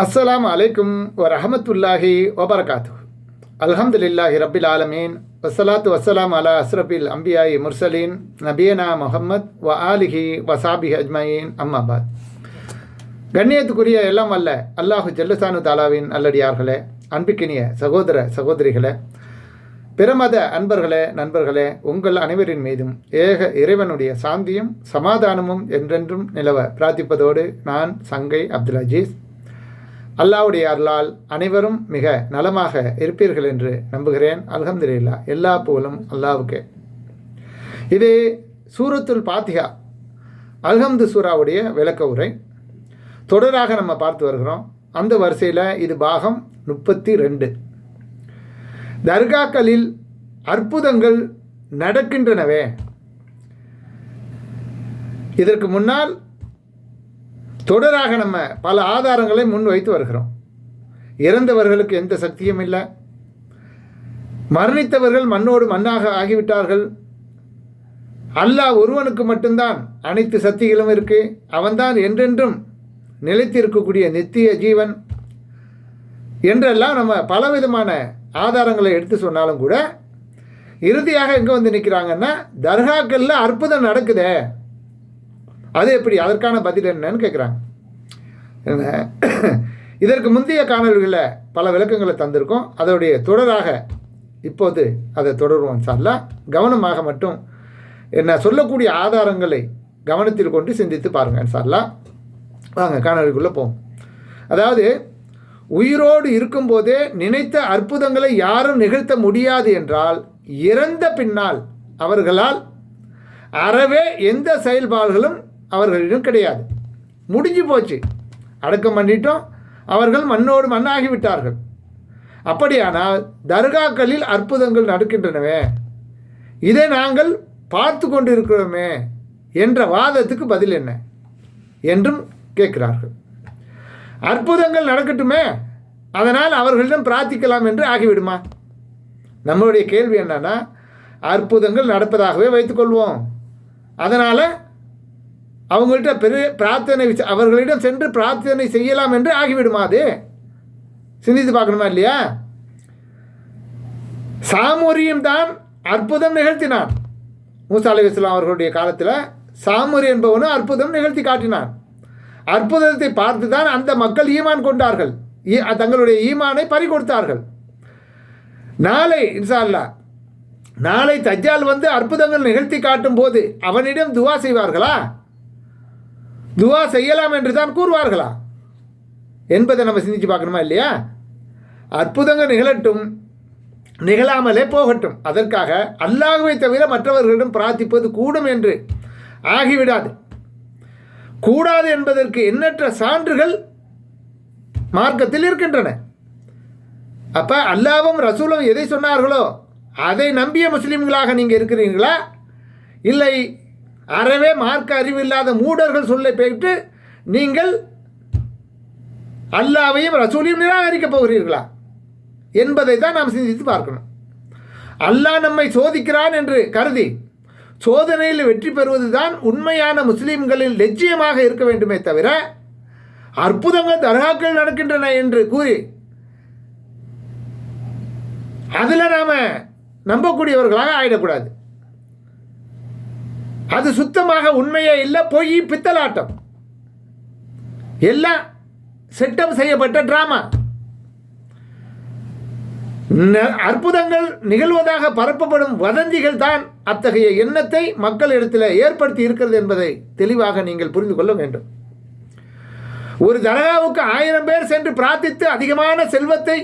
அஸ்ஸலாமு அலைக்கும் வரஹமத்துல்லாஹி வபரகாத்துஹு. அல்ஹம்துலில்லாஹி ரப்பில் ஆலமீன். வஸ்ஸலாத்து வஸ்ஸலாம் அலா அஸ்ரஃபில் அம்பியாயி முர்சலீன் நபியனா முஹம்மத் வ ஆலிஹி வசாபிஹி அஜ்மயீன். அம்மாபாத். கண்ணியத்துக்குரிய எல்லாம் வல்ல அல்லாஹு ஜல்லசானு தாலாவின் நல்லடியார்களே, அன்பிக்கினிய சகோதர சகோதரிகளே, பிரமத அன்பர்களே, நண்பர்களே, உங்கள் அனைவரின் மீதும் ஏக இறைவனுடைய சாந்தியும் சமாதானமும் என்றென்றும் நிலவ பிரார்த்திப்பதோடு நான் சங்கை அப்துல் அஜீஸ். அல்லாஹ்வுடைய அருளால் அனைவரும் மிக நலமாக இருப்பீர்கள் என்று நம்புகிறேன். அல்ஹம்துலில்லாஹ், எல்லா புகழும் அல்லாஹ்வுக்கே. இது சூரத்துல் பாத்திஹா அல்ஹம்து சூராவுடைய விளக்க உரை தொடராக நம்ம பார்த்து வருகிறோம். அந்த வரிசையில் இது பாகம் 32. தர்காக்களில் அற்புதங்கள் நடக்கின்றனவே. இதற்கு முன்னால் தொடராக நம்ம பல ஆதாரங்களை முன் வைத்து வருகிறோம். இறந்தவர்களுக்கு எந்த சக்தியும் இல்லை, மரணித்தவர்கள் மண்ணோடு மண்ணாக ஆகிவிட்டார்கள், அல்லாஹ் ஒருவனுக்கு மட்டும்தான் அனைத்து சக்திகளும் இருக்கு, அவன்தான் என்றென்றும் நிலைத்திருக்கக்கூடிய நித்திய ஜீவன் என்றெல்லாம் நம்ம பலவிதமான ஆதாரங்களை எடுத்து சொன்னாலும் கூட இறுதியாக எங்கே வந்து நிற்கிறாங்கன்னா, தர்காக்களில் அற்புதம் நடக்குதே, அது எப்படி, அதற்கான பதில் என்னன்னு கேட்குறாங்க. இதற்கு முந்தைய காணொலிகளில் பல விளக்கங்களை தந்திருக்கோம். அதோடைய தொடராக இப்போது அதை தொடருவோம் சார்லா. கவனமாக மட்டும் என்ன சொல்லக்கூடிய ஆதாரங்களை கவனத்தில் கொண்டு சிந்தித்து பாருங்கள் சார்லா. வாங்க காணொலிக்குள்ளே போவோம். அதாவது, உயிரோடு இருக்கும்போதே நினைத்த அற்புதங்களை யாரும் நிகழ்த்த முடியாது என்றால், இறந்த பின்னால் அவர்களால் அறவே எந்த செயல்பாடுகளும் அவர்களிடம் கிடையாது. முடிஞ்சு போச்சு, அடக்கம் பண்ணிட்டோம், அவர்கள் மண்ணோடு மண்ணாகி விட்டார்கள். அப்படியானால் தர்காக்களில் அற்புதங்கள் நடக்கின்றனவே, இதை நாங்கள் பார்த்து கொண்டு இருக்கிறோமே என்ற வாதத்துக்கு பதில் என்ன என்றும் கேட்கிறார்கள். அற்புதங்கள் நடக்கட்டுமே, அதனால் அவர்களிடம் பிரார்த்திக்கலாம் என்று ஆகிவிடுமா? நம்மளுடைய கேள்வி என்னன்னா, அற்புதங்கள் நடப்பதாகவே வைத்துக்கொள்வோம், அதனால் அவங்கள்ட்ட பெரிய பிரார்த்தனை அவர்களிடம் சென்று பிரார்த்தனை செய்யலாம் என்று ஆகிவிடுமா? அது சிந்தித்து பார்க்கணுமா இல்லையா? சாமுரியும் தான் அற்புதம் நிகழ்த்தினான். மூசா அலைஹிஸ்ஸலாம் அவர்களுடைய காலத்தில் சாமுரி என்பவனும் அற்புதம் நிகழ்த்தி காட்டினான். அற்புதத்தை பார்த்து தான் அந்த மக்கள் ஈமான் கொண்டார்கள், தங்களுடைய ஈமானை பறி கொடுத்தார்கள். நாளை இன்ஷா அல்லாஹ், நாளை தஜ்ஜால் வந்து அற்புதங்கள் நிகழ்த்தி காட்டும் போது அவனிடம் துவா செய்வார்களா? துவா செய்யலாம் என்று தான் கூறுவார்களா என்பதை நம்ம சிந்திச்சு பார்க்கணுமா இல்லையா? அற்புதங்கள் நிகழட்டும், நிகழாமலே போகட்டும், அதற்காக அல்லாஹ்வை தவிர மற்றவர்களிடம் பிரார்த்திப்பது கூடும் என்று ஆகிவிடாது. கூடாது என்பதற்கு எண்ணற்ற சான்றுகள் மார்க்கத்தில் இருக்கின்றன. அப்போ அல்லாஹ்வும் ரசூலும் எதை சொன்னார்களோ அதை நம்பிய முஸ்லீம்களாக நீங்கள் இருக்கிறீர்களா, இல்லை அறவே மார்க்க அறிவில்லாத மூடர்கள் சொல்லை போயிட்டு நீங்கள் அல்லாஹ்வையும் ரசூலையும் நிராகரிக்கப் போகிறீர்களா என்பதை தான் நாம் சிந்தித்து பார்க்கணும். அல்லாஹ் நம்மை சோதிக்கிறான் என்று கருதி சோதனையில் வெற்றி பெறுவது தான் உண்மையான முஸ்லீம்களில் லட்சியமாக இருக்க வேண்டுமே தவிர, அற்புதங்கள் தர்காக்கள் நடக்கின்றன என்று கூறி அதில் நாம் நம்பக்கூடியவர்களாக ஆயிடக்கூடாது. அது சுத்தமாக உண்மையே இல்லை, பொய், பித்தலாட்டம், எல்லாம் செட்டப் செய்யப்பட்ட டிராமா. அற்புதங்கள் நிகழ்வதாக பரப்பப்படும் வதந்திகள் தான் அத்தகைய எண்ணத்தை மக்களிடத்தில் ஏற்படுத்தி இருக்கிறது என்பதை தெளிவாக நீங்கள் புரிந்து கொள்ள வேண்டும். ஒரு தர்காவுக்கு 1000 பேர் சென்று பிரார்த்தித்து அதிகமான செல்வத்தை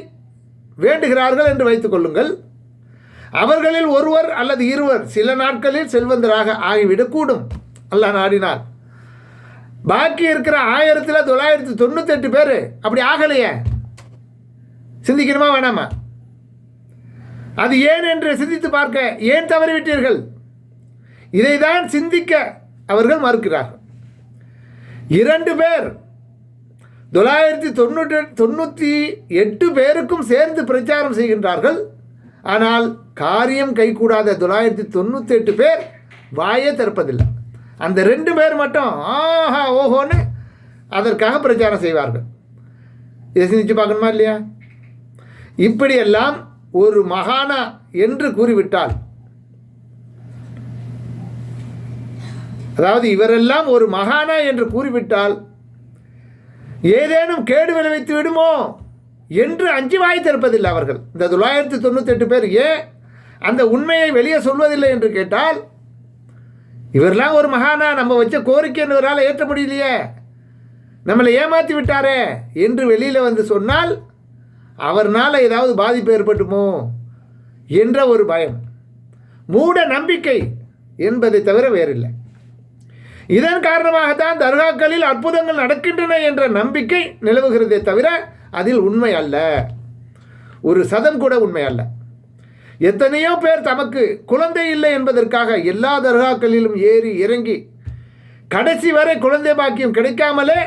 வேண்டுகிறார்கள் என்று வைத்துக் கொள்ளுங்கள். அவர்களில் ஒருவர் அல்லது இருவர் சில நாட்களில் செல்வந்தராக ஆகிவிடக்கூடும், அல்லாஹ் நாடினார். பாக்கி இருக்கிற 1998 பேர் அப்படி ஆகலையே. சிந்திக்கணுமா வேணாமா? அது ஏன் என்று சிந்தித்து பார்க்க ஏன் தவறிவிட்டீர்கள்? இதை தான் சிந்திக்க அவர்கள் மறுக்கிறார்கள். 2 பேர் 998 பேருக்கும் சேர்ந்து பிரச்சாரம் செய்கின்றார்கள். ஆனால் காரியம் கைகூடாத 998 பேர் வாயே திறப்பதில்லை. அந்த 2 பேர் மட்டும் ஆஹா ஓஹோன்னு அதற்காக பிரச்சாரம் செய்வார்கள். இதை சிந்திச்சு பார்க்கணுமா இல்லையா? இப்படியெல்லாம் ஒரு மகானா என்று கூறிவிட்டால், அதாவது இவரெல்லாம் ஒரு மகானா என்று கூறிவிட்டால் ஏதேனும் கேடு விளைவித்து விடுமோ என்று அஞ்சி வாய் திறப்பதில்லை அவர்கள். இந்த 998 பேர் ஏன் அந்த உண்மையை வெளியே சொல்வதில்லை என்று கேட்டால், இவரெல்லாம் ஒரு மகானா, நம்ம வச்ச கோரிக்கை இவரால் ஏற்ற முடியலையே, நம்மளை ஏமாற்றி விட்டாரே என்று வெளியில் வந்து சொன்னால் அவர்னால் ஏதாவது பாதிப்பு ஏற்பட்டுமோ என்ற ஒரு பயம், மூட நம்பிக்கை என்பதை தவிர வேறில்லை. இதன் காரணமாகத்தான் தர்காக்களில் அற்புதங்கள் நடக்கின்றன என்ற நம்பிக்கை நிலவுகிறதே தவிர அதில் உண்மை அல்ல, ஒரு சதம் கூட உண்மை அல்ல. எத்தனையோ பேர் தமக்கு குழந்தை இல்லை என்பதற்காக எல்லா தர்காக்களிலும் ஏறி இறங்கி கடைசி வரை குழந்தை பாக்கியம் கிடைக்காமலே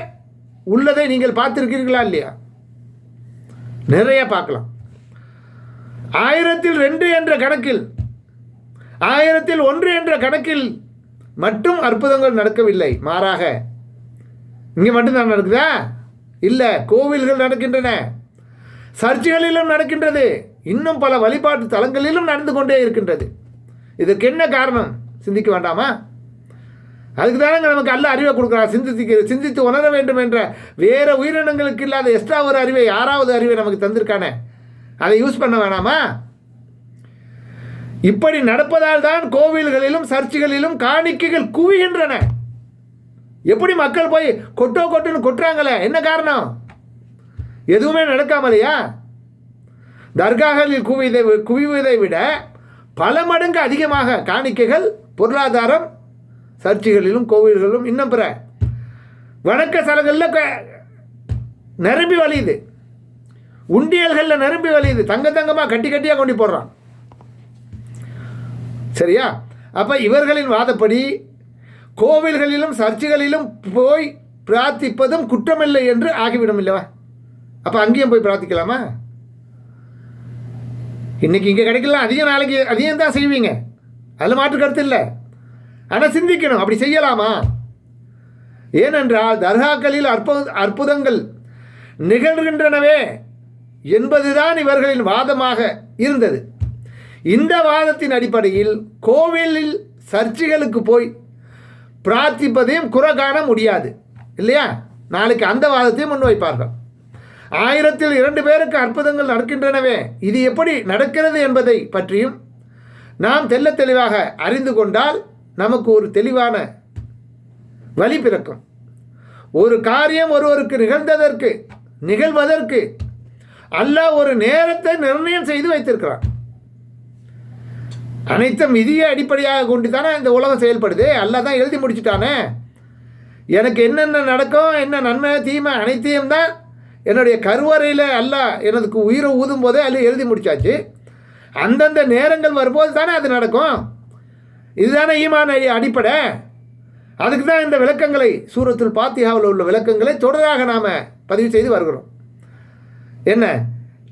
உள்ளதை நீங்கள் பார்த்திருக்கிறீர்களா இல்லையா? நிறைய பார்க்கலாம். 1002 என்ற கணக்கில், 1001 என்ற கணக்கில் மட்டும் அற்புதங்கள் நடக்கவில்லை. மாறாக இங்கே மட்டும்தான் நடக்குதா? இல்லை, கோவில்கள் நடக்கின்றன, சர்ச்சுகளிலும் நடக்கின்றது, இன்னும் பல வழிபாட்டு தலங்களிலும் நடந்து கொண்டே இருக்கின்றது. இதுக்கு என்ன காரணம் சிந்திக்க வேண்டாமா? அதுக்கு தானே நமக்கு அல்ல அறிவை கொடுக்குறான். சிந்தித்து உணர வேண்டும் என்ற வேறு உயிரினங்களுக்கு இல்லாத எக்ஸ்ட்ரா ஒரு அறிவை, யாராவது அறிவை நமக்கு தந்திருக்கானே, அதை யூஸ் பண்ண வேணாமா? இப்படி நடப்பதால் தான் கோவில்களிலும் சர்ச்சுகளிலும் காணிக்கைகள் குவிகின்றன. எப்படி மக்கள் போய் கொட்டுன்னு கொட்டுறாங்களே, என்ன காரணம்? எதுவுமே நடக்காமலையா? தர்காக்களில் குவிவதை விட பல மடங்கு அதிகமாக காணிக்கைகள், பொருளாதாரம் சர்ச்சுகளிலும் கோவில்களிலும் இன்னும் பிற வணக்க ஸ்தலங்களில் நிரம்பி வழியுது, உண்டியல்களில் நிரம்பி வழியுது, தங்கமாக கட்டியாக கொண்டு போடுறான். சரியா? அப்போ இவர்களின் வாதப்படி கோவில்களிலும் சர்ச்சுகளிலும் போய் பிரார்த்திப்பதும் குற்றமில்லை என்று ஆகிவிடும் இல்லவா? அப்போ அங்கேயும் போய் பிரார்த்திக்கலாமா? இன்னைக்கு இங்கே கிடைக்கலாம், அதிகம் நாளைக்கு அதிகம் தான் செய்வீங்க, அதில் மாற்று கருத்து இல்லை. ஆனால் சிந்திக்கணும், அப்படி செய்யலாமா? ஏனென்றால் தர்காக்களில் அற்புதங்கள் நிகழ்கின்றனவே என்பதுதான் இவர்களின் வாதமாக இருந்தது. இந்த வாதத்தின் அடிப்படையில் கோவிலில் சர்ச்சுகளுக்கு போய் பிரார்த்திப்பதையும் குறை காண முடியாது இல்லையா? நாளைக்கு அந்த வாதத்தையும் முன்வைப்பார்கள். 1002 பேருக்கு அற்புதங்கள் நடக்கின்றனவே, இது எப்படி நடக்கிறது என்பதை பற்றியும் நாம் தெளிவாக அறிந்து கொண்டால் நமக்கு ஒரு தெளிவான வழி பிறக்கும். ஒரு காரியம் ஒருவருக்கு நிகழ்வதற்கு அல்லாஹ் ஒரு நேரத்தை நிர்ணயம் செய்து வைத்திருக்கிறான். அனைத்தும் விதியை அடிப்படையாக கொண்டு தானே இந்த உலகம் செயல்படுது. அல்லாஹ் தான் எழுதி முடிச்சுட்டானே, எனக்கு என்னென்ன நடக்கும், என்ன நன்மை தீமை அனைத்தையும் தான் என்னுடைய கருவறையில் அல்லாஹ் எனக்கு உயிரை ஊதும் போதே அல்ல எழுதி முடிச்சாச்சு. அந்தந்த நேரங்கள் வரும்போது தானே அது நடக்கும். இதுதானே ஈமான் அடிப்படை. அதுக்கு தான் இந்த விளக்கங்களை, சூரத்துல் ஃபாத்திஹாவில் உள்ள விளக்கங்களை தொடராக நாம் பதிவு செய்து வருகிறோம். என்ன,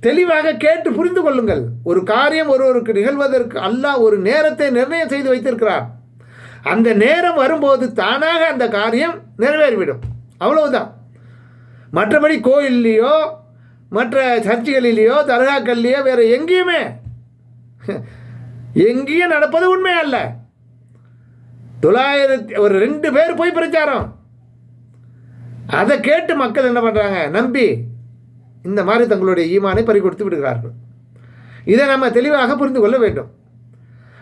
தெளிவாக கேட்டு புரிந்து கொள்ளுங்கள். ஒரு காரியம் ஒருவருக்கு நிகழ்வதற்கு அல்லாஹ் ஒரு நேரத்தை நிர்ணயம் செய்து வைத்திருக்கிறார். அந்த நேரம் வரும்போது தானாக அந்த காரியம் நிறைவேறிவிடும், அவ்வளவுதான். மற்றபடி கோயில்லையோ மற்ற சர்ச்சுகளிலேயோ தர்காக்கள்லையோ வேறு எங்கேயும் நடப்பது உண்மை அல்ல. 2 பேர் போய் பிரச்சாரம், அதை கேட்டு மக்கள் என்ன பண்ணுறாங்க, நம்பி இந்த மாதிரி தங்களுடைய ஈமானை பறிகொடுத்து விடுகிறார்கள். இதை நம்ம தெளிவாக புரிந்து கொள்ள வேண்டும்.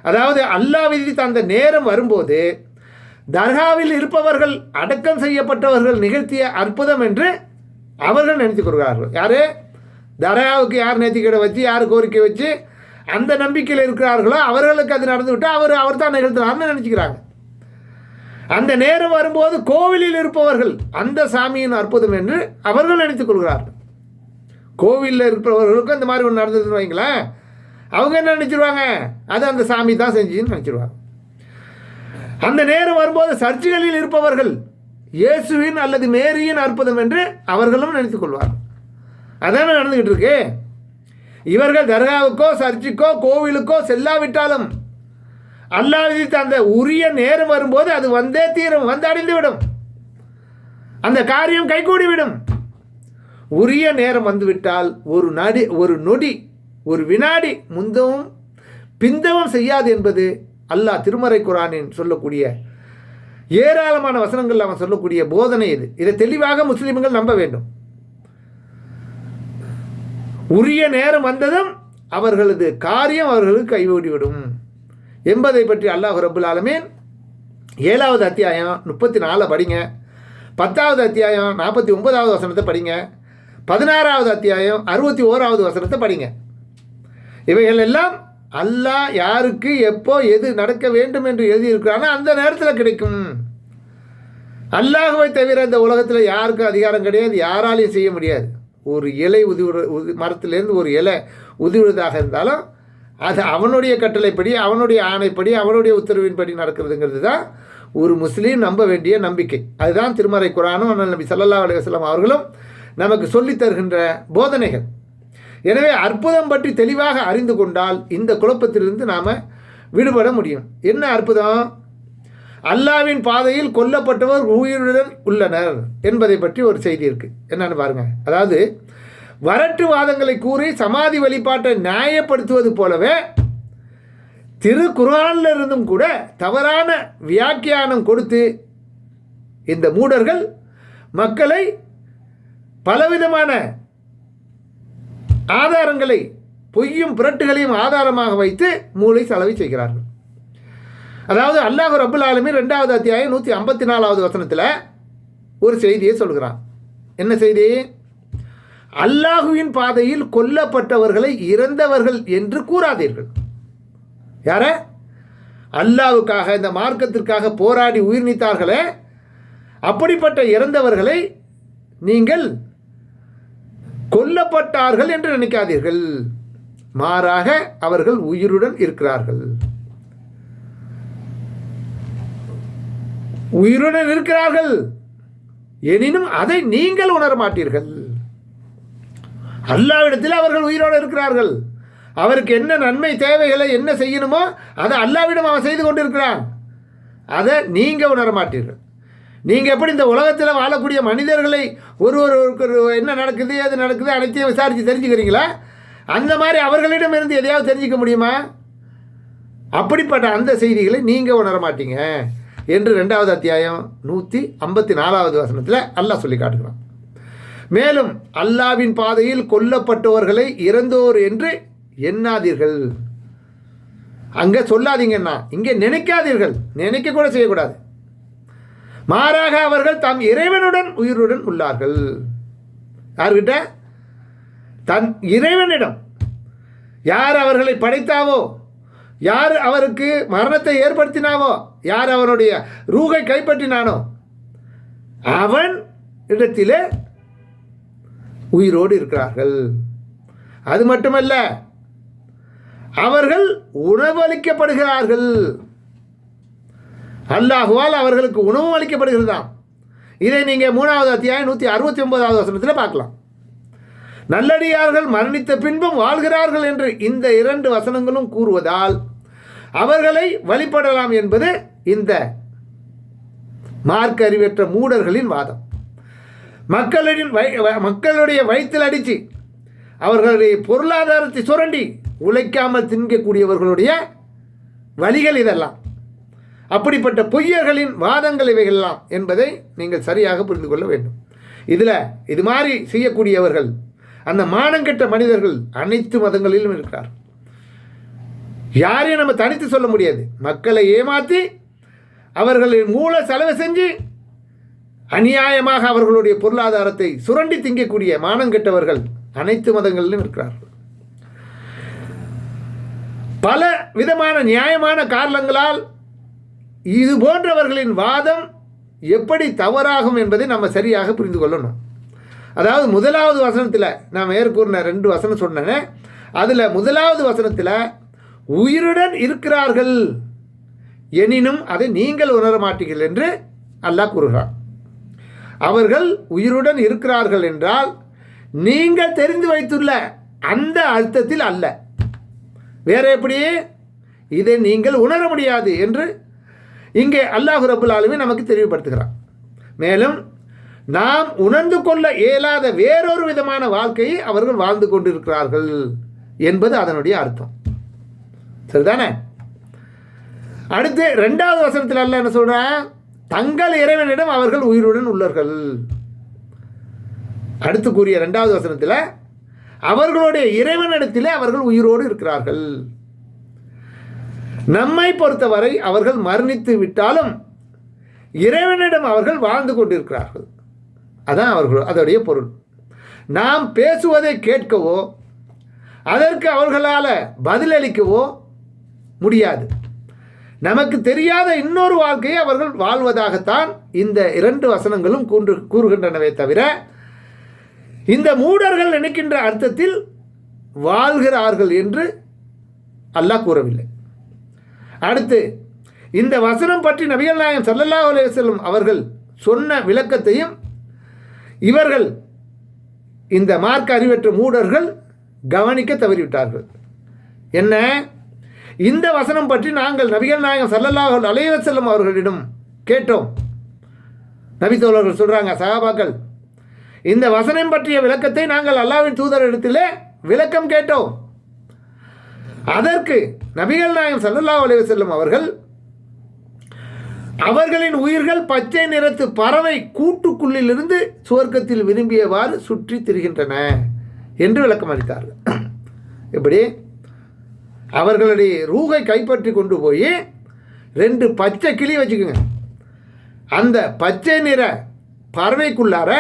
அதாவது அல்லாஹ் விதித்த அந்த நேரம் வரும்போது தர்காவில் இருப்பவர்கள் அடக்கம் செய்யப்பட்டவர்கள் நிகழ்த்திய அற்புதம் என்று அவர்கள் நினைத்துக் கொள்கிறார்கள். யார் தர்காவுக்கு யார் நேர்த்திக்கடை வச்சு, யார் கோரிக்கை வச்சு அந்த நம்பிக்கையில் இருக்கிறார்களோ அவர்களுக்கு அது நடந்து விட்டால் அவர் தான் நிகழ்த்தினார்னு நினச்சிக்கிறாங்க. அந்த நேரம் வரும்போது கோவிலில் இருப்பவர்கள் அந்த சாமியின் அற்புதம் என்று அவர்கள் நினைத்துக் கொள்கிறார்கள். கோவிலில் இருக்கிறவர்களுக்கும் இந்த மாதிரி ஒன்று நடந்ததுன்னு வைங்களேன், அவங்க என்ன நினச்சிருவாங்க, அது அந்த சாமி தான் செஞ்சுன்னு நினச்சிருவாங்க. அந்த நேரம் வரும்போது சர்ச்சுகளில் இருப்பவர்கள் இயேசுவின் அல்லது மேரியின் அற்புதம் என்று அவர்களும் நினைத்துக் கொள்வார்கள். அதான நடந்துக்கிட்டு இருக்கு. இவர்கள் தர்காவுக்கோ சர்ச்சுக்கோ கோவிலுக்கோ செல்லாவிட்டாலும் அல்லாஹ் விதித்த அந்த உரிய நேரம் வரும்போது அது வந்தே தீரும், வந்து அடைந்து விடும், அந்த காரியம் கைகூடிவிடும். உரிய நேரம் வந்துவிட்டால் ஒரு நொடி ஒரு வினாடி முந்தவும் பிந்தவும் செய்யாது என்பது அல்லாஹ் திருமறை குர்ஆனின் சொல்லக்கூடிய ஏராளமான வசனங்கள் அவன் சொல்லக்கூடிய போதனை இது. இதை தெளிவாக முஸ்லிம்கள் நம்ப வேண்டும். உரிய நேரம் வந்ததும் அவர்களது காரியம் அவர்களுக்கு கைவிடிவிடும் என்பதை பற்றி அல்லாஹ் ரப்புல் ஆலமீன் 7வது அத்தியாயம் 34 படிங்க, 10வது அத்தியாயம் 49வது வசனத்தை படிங்க, 16வது அத்தியாயம் 61வது வசனத்தை படிங்க. இவைகள் எல்லாம் அல்லாஹ் யாருக்கு எப்போ எது நடக்க வேண்டும் என்று எழுதியிருக்கிறானோ அந்த நேரத்தில் கிடைக்கும். அல்லாஹ்வை தவிர இந்த உலகத்தில் யாருக்கும் அதிகாரம் கிடையாது, யாராலையும் செய்ய முடியாது. ஒரு இலை மரத்திலேருந்து ஒரு இலை உதிவிடுவதாக இருந்தாலும் அது அவனுடைய கட்டளைப்படி, அவனுடைய ஆணைப்படி, அவனுடைய உத்தரவின்படி நடக்கிறதுங்கிறது தான் ஒரு முஸ்லீம் நம்ப வேண்டிய நம்பிக்கை. அதுதான் திருமறை குர்ஆனும் அண்ணல் நபி ஸல்லல்லாஹு அலைஹி வஸல்லம் அவர்களும் நமக்கு சொல்லித் தருகின்ற போதனைகள். எனவே அற்புதம் பற்றி தெளிவாக அறிந்து கொண்டால் இந்த குழப்பத்திலிருந்து நாம் விடுபட முடியும். என்ன அற்புதம்? அல்லாவின் பாதையில் கொல்லப்பட்டவர் உயிருடன் உள்ளனர் என்பதை பற்றி ஒரு செய்தி இருக்குது. என்னன்னு பாருங்கள். அதாவது வரட்டு வாதங்களை கூறி சமாதி வழிபாட்டை நியாயப்படுத்துவது போலவே திருக்குர்ஆனில் இருந்தும் கூட தவறான வியாக்கியானம் கொடுத்து இந்த மூடர்கள் மக்களை பலவிதமான ஆதாரங்களை பொய்யும் புரட்டுகளையும் ஆதாரமாக வைத்து மூளை செலவை செய்கிறார்கள். அதாவது அல்லாஹ் ரப்புல் ஆலமீன் 2வது அத்தியாயம் 154வது வசனத்தில் ஒரு செய்தியை சொல்கிறான். என்ன செய்தி? அல்லாஹுவின் பாதையில் கொல்லப்பட்டவர்களை இறந்தவர்கள் என்று கூறாதீர்கள். யார? அல்லாஹ்வுக்காக இந்த மார்க்கத்திற்காக போராடி உயிர் நீத்தார்களே, அப்படிப்பட்ட இறந்தவர்களை நீங்கள் கொல்லப்பட்டார்கள் என்று நினைக்காதீர்கள், மாறாக அவர்கள் உயிருடன் இருக்கிறார்கள். உயிருடன் இருக்கிறார்கள் எனினும் அதை நீங்கள் உணர மாட்டீர்கள். அல்லாஹ்விடத்தில் அவர்கள் உயிரோடு இருக்கிறார்கள். அவருக்கு என்ன நன்மை தேவைகளை என்ன செய்யணுமோ அதை அல்லாஹ்விடம் அவன் செய்து கொண்டிருக்கிறான். அதை நீங்கள் உணர மாட்டீர்கள். நீங்கள் எப்படி இந்த உலகத்தில் வாழக்கூடிய மனிதர்களை ஒருவருக்கு என்ன நடக்குது எது நடக்குது அனைத்தையும் விசாரித்து தெரிஞ்சுக்கிறீங்களா? அந்த மாதிரி அவர்களிடம் இருந்து எதையாவது தெரிஞ்சிக்க முடியுமா? அப்படிப்பட்ட அந்த செய்திகளை நீங்கள் உணர மாட்டீங்க என்று 2வது அத்தியாயம் 154வது வசனத்தில் அல்லாஹ் சொல்லி காட்டுகிறான். மேலும் அல்லாவின் பாதையில் கொல்லப்பட்டவர்களை இறந்தோர் என்று எண்ணாதீர்கள். அங்கே சொல்லாதீங்கன்னா இங்கே நினைக்காதீர்கள், நினைக்க கூட செய்யக்கூடாது. மாறாக அவர்கள் தம் இறைவனுடன் உயிருடன் உள்ளார்கள். யார்கிட்ட? தன் இறைவனிடம். யார் அவர்களை படைத்தாவோ, யார் அவருக்கு மரணத்தை ஏற்படுத்தினாவோ, யார் அவனுடைய ரூகை கைப்பற்றினானோ அவன் இடத்திலே உயிரோடு இருக்கிறார்கள். அது மட்டுமல்ல, அவர்கள் உணவளிக்கப்படுகிறார்கள். அல்லாஹுவால் அவர்களுக்கு உணவும் அளிக்கப்படுகிறதாம். இதை நீங்கள் 3வது அத்தியாயம் 169வது வசனத்தில் பார்க்கலாம். நல்லடியார்கள் மரணித்த பின்பும் வாழ்கிறார்கள் என்று இந்த 2 வசனங்களும் கூறுவதால் அவர்களை வழிபடலாம் என்பது இந்த மார்க்க அறிவற்ற மூடர்களின் வாதம். மக்களுடைய வயிற்றில் அடித்து அவர்களுடைய பொருளாதாரத்தை சுரண்டி உழைக்காமல் தின்கக்கூடியவர்களுடைய வழிகள் இதெல்லாம். அப்படிப்பட்ட பொய்யர்களின் வாதங்கள் இவைகளெல்லாம் என்பதை நீங்கள் சரியாக புரிந்து கொள்ள வேண்டும். இதில் இது மாதிரி செய்யக்கூடியவர்கள், அந்த மானங்கெட்ட மனிதர்கள் அனைத்து மதங்களிலும் இருக்கிறார். யாரையும் நம்ம தனித்து சொல்ல முடியாது. மக்களை ஏமாற்றி அவர்களின் மூல செலவு செஞ்சு அநியாயமாக அவர்களுடைய பொருளாதாரத்தை சுரண்டி திங்கக்கூடிய மானங்கெட்டவர்கள் அனைத்து மதங்களிலும் இருக்கிறார்கள். பல விதமான நியாயமான காரணங்களால் இது போன்றவர்களின் வாதம் எப்படி தவறாகும் என்பதை நம்ம சரியாக புரிந்து கொள்ளணும். அதாவது 1வது வசனத்தில் நான் மேற்கூறின 2 வசனம் சொன்னேன். அதில் 1வது வசனத்தில் உயிருடன் இருக்கிறார்கள் எனினும் அதை நீங்கள் உணர மாட்டீர்கள் என்று அல்லாஹ் கூறுகிறார். அவர்கள் உயிருடன் இருக்கிறார்கள் என்றால் நீங்கள் தெரிந்து வைத்துள்ள அந்த அர்த்தத்தில் அல்ல, வேற எப்படி? இதை நீங்கள் உணர முடியாது என்று இங்கே அல்லாஹ் ரப்புல் ஆலமீன் நமக்கு தெளிவுபடுத்துகிறார். மேலும் நாம் உணர்ந்து கொள்ள இயலாத வேறொரு விதமான வாழ்க்கையை அவர்கள் வாழ்ந்து கொண்டிருக்கிறார்கள் என்பது அதனுடைய அர்த்தம். சரிதானே? அடுத்து 2வது வசனத்தில் அல்லாஹ் என்ன சொல்றான்? தங்கள் இறைவனிடம் அவர்கள் உயிருடன் உள்ளார்கள். அடுத்து கூறிய 2வது வசனத்தில் அவர்களுடைய இறைவனிடத்திலே அவர்கள் உயிரோடு இருக்கிறார்கள். நம்மை பொறுத்தவரை அவர்கள் மரணித்து விட்டாலும் இறைவனிடம் அவர்கள் வாழ்ந்து கொண்டிருக்கிறார்கள். அதான் அவர்கள் அதோடைய பொருள். நாம் பேசுவதை கேட்கவோ அதற்கு அவர்களால் பதிலளிக்கவோ முடியாது. நமக்கு தெரியாத இன்னொரு வாழ்க்கையை அவர்கள் வாழ்வதாகத்தான் இந்த 2 வசனங்களும் கூறுகின்றனவே தவிர இந்த மூடர்கள் நினைக்கின்ற அர்த்தத்தில் வாழ்கிறார்கள் என்று அல்லாஹ் கூறவில்லை. அடுத்து இந்த வசனம் பற்றி நபிகள் நாயகம் ஸல்லல்லாஹு அலைஹி வஸல்லம் அவர்கள் சொன்ன விளக்கத்தையும் இவர்கள் இந்த மார்க்க அறிவற்ற மூடர்கள் கவனிக்க தவறிவிட்டார்கள். என்ன? இந்த வசனம் பற்றி நாங்கள் நபிகள் நாயகம் ஸல்லல்லாஹு அலைஹி வஸல்லம் அவர்களிடம் கேட்டோம். நபித்தோழர்கள் சொல்கிறாங்க, சஹாபாக்கள், இந்த வசனம் பற்றிய விளக்கத்தை நாங்கள் அல்லாஹ்வின் தூதரிடத்திலே விளக்கம் கேட்டோம். அதற்கு நபிகள் நாயகம் ஸல்லல்லாஹு அலைஹி வஸல்லம் அவர்கள் அவர்களின் உயிர்கள் பச்சை நிறத்து பறவை கூட்டுக்குள்ளிலிருந்து சுவர்க்கத்தில் விரும்பியவாறு சுற்றி திரிகின்றன என்று விளக்கம் அளித்தார்கள். இப்படி அவர்களுடைய ரூகை கைப்பற்றி கொண்டு போய் 2 பச்சை கிளி வச்சுக்கோங்க, அந்த பச்சை நிற பறவைக்குள்ளார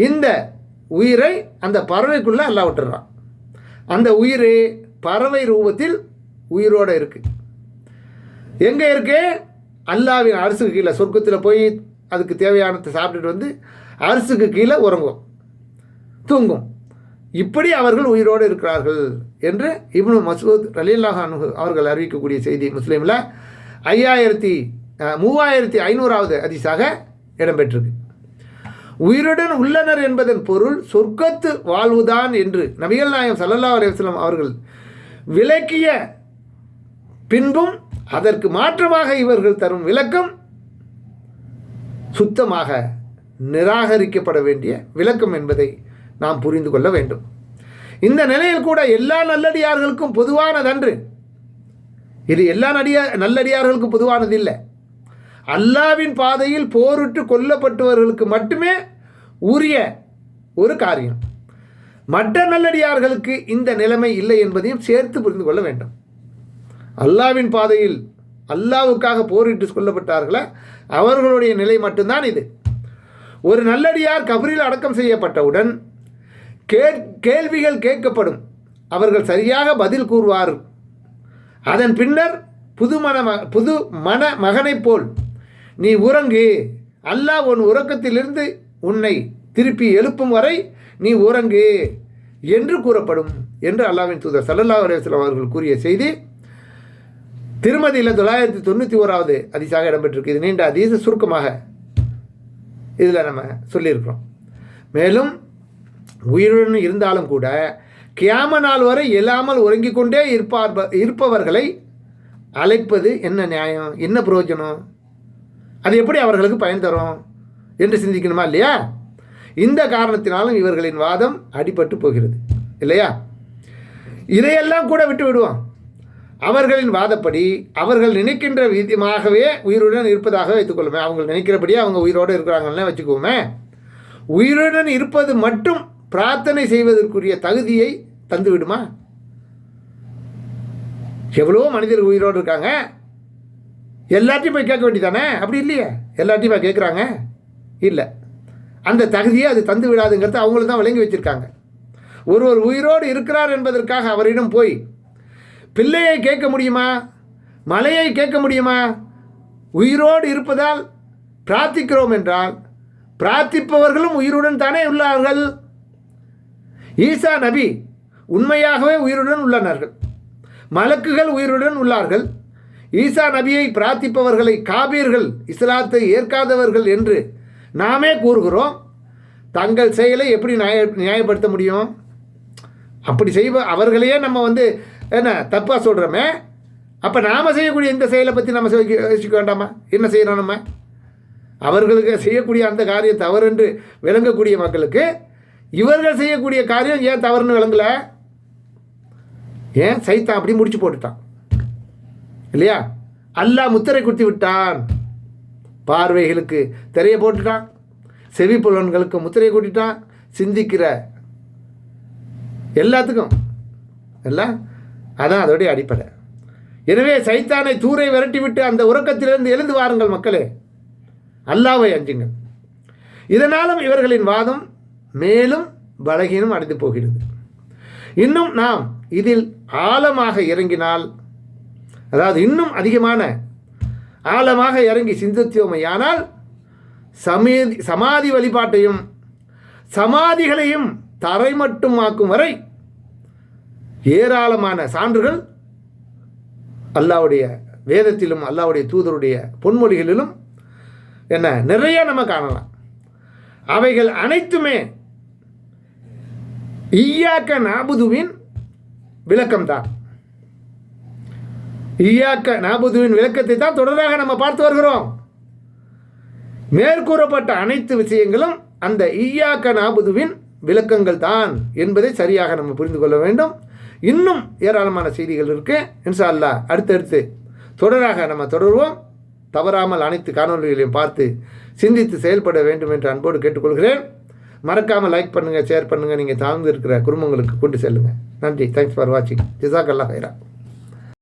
இந்த உயிரை அந்த பறவைக்குள்ளே அல்லாஹ் விட்டுறான். அந்த உயிர் பறவை ரூபத்தில் உயிரோடு இருக்குது. எங்கே இருக்கு? அல்லாஹ்வின் அரசுக்கு கீழே சொர்க்கத்தில் போய் அதுக்கு தேவையானதை சாப்பிட்டுட்டு வந்து அரசுக்கு கீழே உறங்கும், தூங்கும். இப்படி அவர்கள் உயிரோடு இருக்கிறார்கள் என்று இப்னு மஸ்ஊத் ரலியல்லாஹு அன்ஹு அவர்கள் அறிவிக்கக்கூடிய செய்தி முஸ்லீமில் 3500வது ஹதீஸாக இடம்பெற்றிருக்கு. உயிருடன் உள்ளனர் என்பதன் பொருள் சொர்க்கத்து வாழ்வுதான் என்று நபிகள் நாயகம் ஸல்லல்லாஹு அலைஹி வஸல்லம் அவர்கள் விளக்கிய பின்பும் அதற்கு மாற்றமாக இவர்கள் தரும் விளக்கம் சுத்தமாக நிராகரிக்கப்பட வேண்டிய விளக்கம் என்பதை நாம் புரிந்து கொள்ள வேண்டும். இந்த நிலையில் கூட எல்லா நல்லடியார்களுக்கும் பொதுவானதன்று. இது எல்லா நல்லடியார்களுக்கும் பொதுவானது இல்லை. அல்லாஹ்வின் பாதையில் போரிட்டு கொல்லப்பட்டவர்களுக்கு மட்டுமே உரிய ஒரு காரியம். மற்ற நல்லடியார்களுக்கு இந்த நிலைமை இல்லை என்பதையும் சேர்த்து புரிந்து கொள்ள வேண்டும். அல்லாஹ்வின் பாதையில் அல்லாஹ்வுக்காக போரிட்டு கொல்லப்பட்டார்களே அவர்களுடைய நிலை மட்டும்தான் இது. ஒரு நல்லடியார் கபரில் அடக்கம் செய்யப்பட்டவுடன் கேள்விகள் கேட்கப்படும். அவர்கள் சரியாக பதில் கூறுவார். அதன் பின்னர் புது மன மகனைப் போல் நீ உறங்கு, அல்லாஹ் உன் உறக்கத்திலிருந்து உன்னை திருப்பி எழுப்பும் வரை நீ உறங்கு என்று கூறப்படும் என்று அல்லாஹ்வின் தூதர் ஸல்லல்லாஹு அலைஹி வஸல்லம் அவர்கள் கூறிய செய்தி திருமதியில் 991வது ஹதீஸாக இடம்பெற்றிருக்கு. இது நீண்ட ஹதீஸ், சுருக்கமாக இதில் நம்ம சொல்லியிருக்கிறோம். மேலும் உயிருடன் இருந்தாலும் கூட கியாம நாள் வரை எழாமல் உறங்கிக் கொண்டே இருப்பவர்களை அழைப்பது என்ன நியாயம், என்ன பிரயோஜனம், அது எப்படி அவர்களுக்கு பயன் தரும் என்று சிந்திக்கணுமா இல்லையா? இந்த காரணத்தினாலும் இவர்களின் வாதம் அடிபட்டு போகிறது இல்லையா? இதையெல்லாம் கூட விட்டு விடுவோம். அவர்களின் வாதப்படி அவர்கள் நினைக்கின்ற விதமாகவே உயிருடன் இருப்பதாக வைத்துக்கொள்ளுமே. அவங்க நினைக்கிறபடியே அவங்க உயிரோடு இருக்கிறாங்கன்னு வச்சுக்கோமே. உயிருடன் இருப்பது மட்டும் பிரார்த்தனை செய்வதற்குரிய தகுதியை தந்து விடுமா? எவ்வளோ மனிதர்கள் உயிரோடு இருக்காங்க, எல்லாத்தையும் போய் கேட்க வேண்டியதானே? அப்படி இல்லையே, எல்லாத்தையும் போய் கேட்குறாங்க இல்லை. அந்த தகுதியை அது தந்து விடாதுங்கிறது அவங்களும் தான் விளங்கி வச்சுருக்காங்க. ஒருவர் உயிரோடு இருக்கிறார் என்பதற்காக அவரிடம் போய் பிள்ளையை கேட்க முடியுமா, மலையை கேட்க முடியுமா? உயிரோடு இருப்பதால் பிரார்த்திக்கிறோம் என்றால் பிரார்த்திப்பவர்களும் உயிருடன் தானே உள்ளார்கள். ஈசா நபி உண்மையாகவே உயிருடன் உள்ளனர்கள், மலக்குகள் உயிருடன் உள்ளார்கள். ஈசா நபியை பிரார்த்திப்பவர்களை காபீர்கள், இஸ்லாத்தை ஏற்காதவர்கள் என்று நாமே கூறுகிறோம். தங்கள் செயலை எப்படி நியாயப்படுத்த முடியும்? அப்படி அவர்களையே நம்ம என்ன தப்பாக சொல்கிறோமே, அப்போ நாம் செய்யக்கூடிய இந்த செயலை பற்றி நம்ம யோசிக்க வேண்டாமா? என்ன செய்யணும் நம்ம? அவர்களுக்கு செய்யக்கூடிய அந்த காரியம் தவறு என்று விளங்கக்கூடிய மக்களுக்கு இவர்கள் செய்யக்கூடிய காரியம் ஏன் தவறுன்னு விளங்கலை? ஏன்? சைத்தான் அப்படி முடிச்சு போட்டுட்டான் இல்லையா? அல்லாஹ் முத்திரை குத்தி விட்டான். பார்வைகளுக்கு திரையை போட்டுட்டான், செவி புலன்களுக்கு முத்திரையை கூட்டிட்டான், சிந்திக்கிற எல்லாத்துக்கும் எல்லாம் அதான் அதோடைய அடிப்படை. எனவே சைத்தானை தூரை விரட்டிவிட்டு அந்த உறக்கத்திலிருந்து எழுந்து வாருங்கள் மக்களே, அல்லாஹ்வை அஞ்சுங்கள். இதனாலும் இவர்களின் வாதம் மேலும் பலகீனம் அடைந்து போகிறது. இன்னும் நாம் இதில் ஆழமாக இறங்கினால், அதாவது இன்னும் அதிகமான ஆழமாக இறங்கி சிந்தித்தோமையானால் சமாதி வழிபாட்டையும் சமாதிகளையும் தரைமட்டுமாக்கும் வரை ஏராளமான சான்றுகள் அல்லாஹ்வுடைய வேதத்திலும் அல்லாஹ்வுடைய தூதருடைய பொன்மொழிகளிலும் என்ன நிறைய நம்ம காணலாம். அவைகள் அனைத்துமே ஈயாக்க நாபுதுவின் விளக்கம்தான். ஈயாக்க நாபுதுவின் விளக்கத்தை தான் தொடராக நம்ம பார்த்து வருகிறோம். மேற்கூறப்பட்ட அனைத்து விஷயங்களும் அந்த ஈயாக்க நாபுதுவின் விளக்கங்கள் தான் என்பதை சரியாக நம்ம புரிந்து கொள்ள வேண்டும். இன்னும் ஏராளமான செய்திகள் இருக்கு. இன்ஷா அல்லாஹ் அடுத்தடுத்து தொடராக நம்ம தொடருவோம். தவறாமல் அனைத்து காணொலிகளையும் பார்த்து சிந்தித்து செயல்பட வேண்டும் என்று அன்போடு கேட்டுக்கொள்கிறேன். மறக்காமல் லைக் பண்ணுங்கள், ஷேர் பண்ணுங்கள், நீங்கள் சார்ந்து இருக்கிற குடும்பங்களுக்கு கொண்டு செல்லுங்கள். நன்றி. தேங்க்ஸ் ஃபார் வாட்சிங். ஜஸாக்கல்லாஹ் ஹைரா.